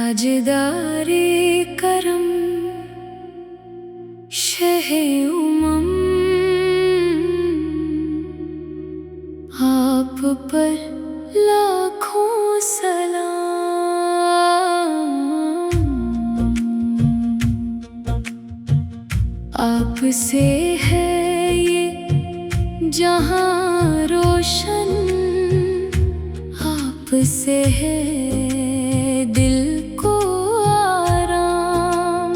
ताजदारे करम शहे उमम, आप पर लाखों सलाम। आपसे है ये जहां रोशन, आपसे है दिल को आराम।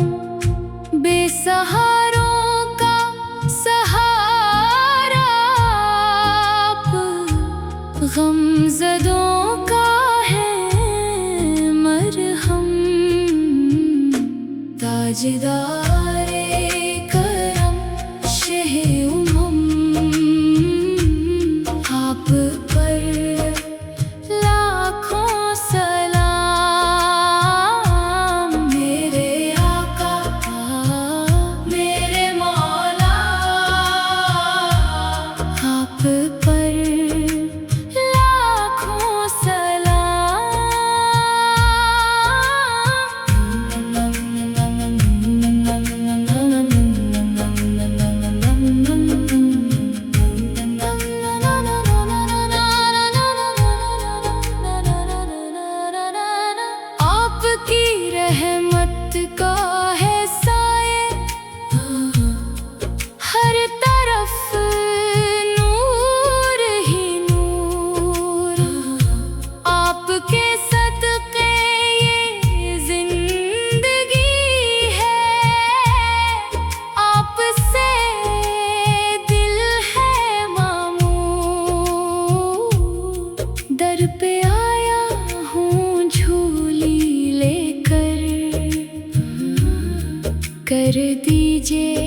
बेसहारों का सहारा आप, गमज़दों का है मरहम। ताजदारे करम शहे उमम, आप पर लाखों सलाम। मेरे आका मेरे मौला, आप पर लाखों आपकी रहमत का है साये, हर तरफ नूर ही नूर। आपके सदक़े ये जिंदगी है, आपसे दिल है मामूर। दर पे आया हूँ झोली लेकर, कर दीजिए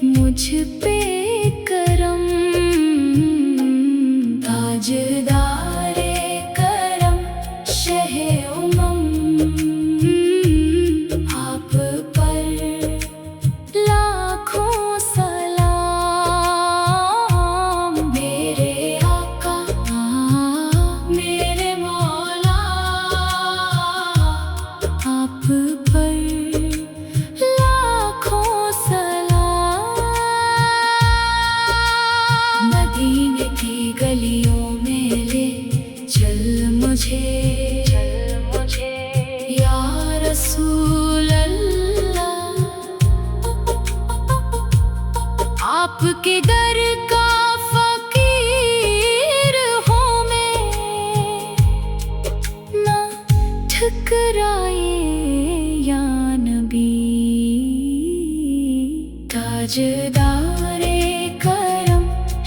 मुझ पे करम। ताजदारे करम शहे उमम, आप पर लाखों सलाम। मेरे आका मेरे मौला, आप पर लाखों सलाम। मदीने की गलियों में ले चल मुझे या रसूल अल्लाह। आपके दर का फकीर हूँ मैं, ना ठुकराए या नबी। ताजदारे करम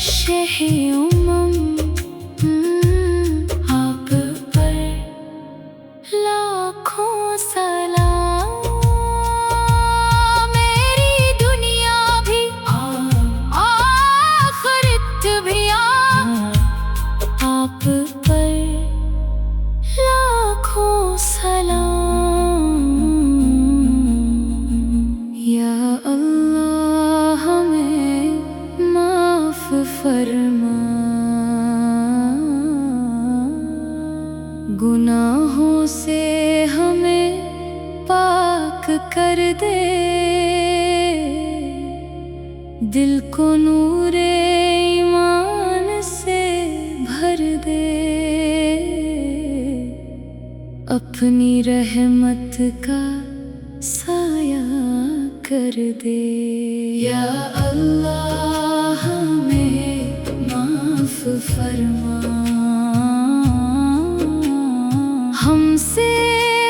शहे उमम, आप पर लाखों सलाम। मेरी दुनिया भी आखिरत भी आप पर लाखों सलाम। या अल्लाह हमें माफ फरमा, गुनाहों से हमें पाक कर दे। दिल को नूरे ईमान से भर दे, अपनी रहमत का साया कर दे। या अल्लाह हमें माफ फरमा, हमसे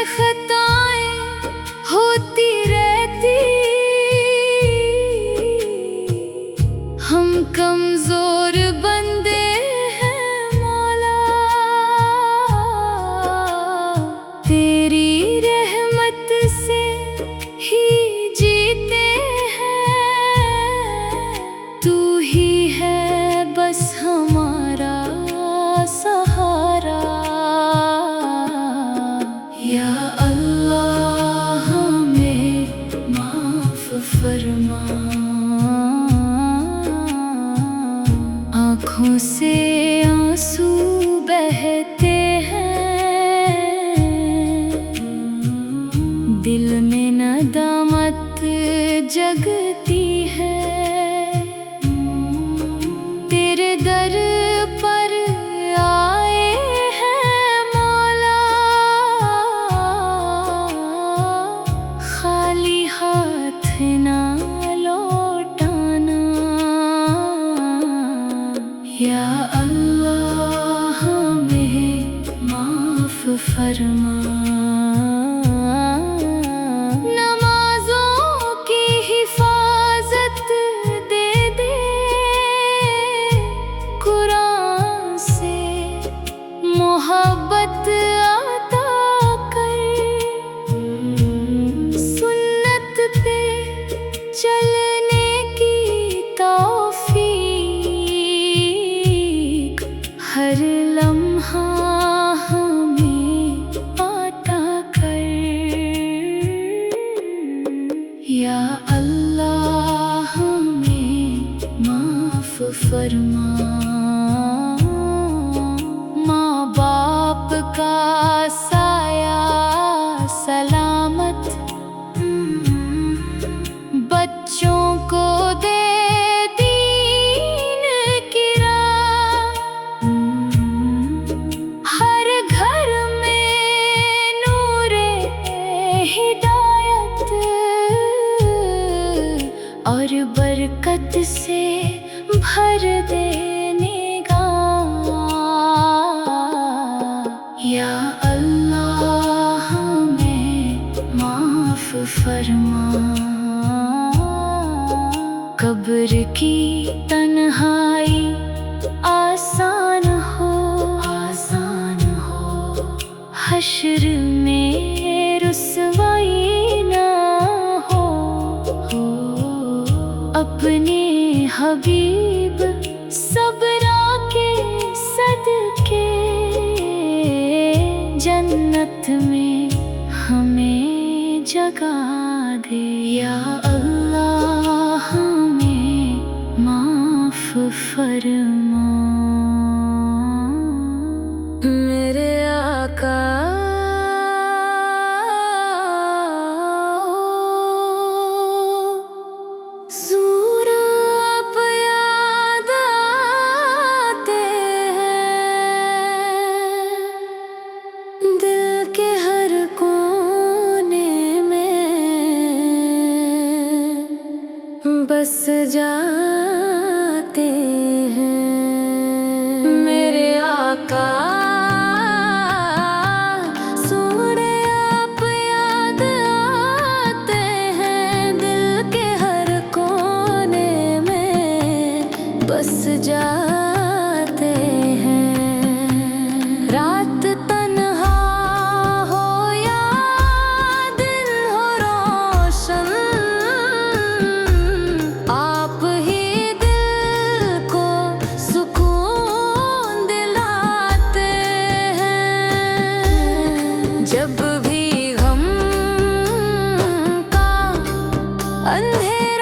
खताएं होती रहती, हम कमजोर बंदे हैं मौला। तेरी रहमत से ही जीते हैं, तू ही है बस हमारा सहारा। या अल्लाह हमें माफ फरमा, आँखों से आंसू बहते हैं, दिल में नदामत जगती है। तेरे दर पर आए हैं मौला, खाली हाथ ना लौटाना। या अल्लाह हमें माफ फरमा। नमाजों की हिफाजत दे दे, कुरान से मोहब्बत अता कर। सुन्नत पे चलने की तौफीक हर लम्हा हमें अता कर। या अल्लाह हमें माफ फरमा। माँ बाप का साया सलामत, बच्चों को दे दीन की राह। हर घर में नूरे हिदायत और बरकत से भर दे निगाह। या अल्लाह हमें माफ फरमा। कब्र की तन्हाई आसान हो, हश्र में रुसवाई ना हो। अपने हबीब सबरा के सदके जन्नत में हमें जगा दे। या अल्लाह हमें माफ फरमा। मेरे आका बस जाते हैं। मेरे आका सोने आप याद आते हैं, दिल के हर कोने में बस जाते हैं। रात तन्हा हो या दिन हो रोशन, जब भी गम का अंधेरा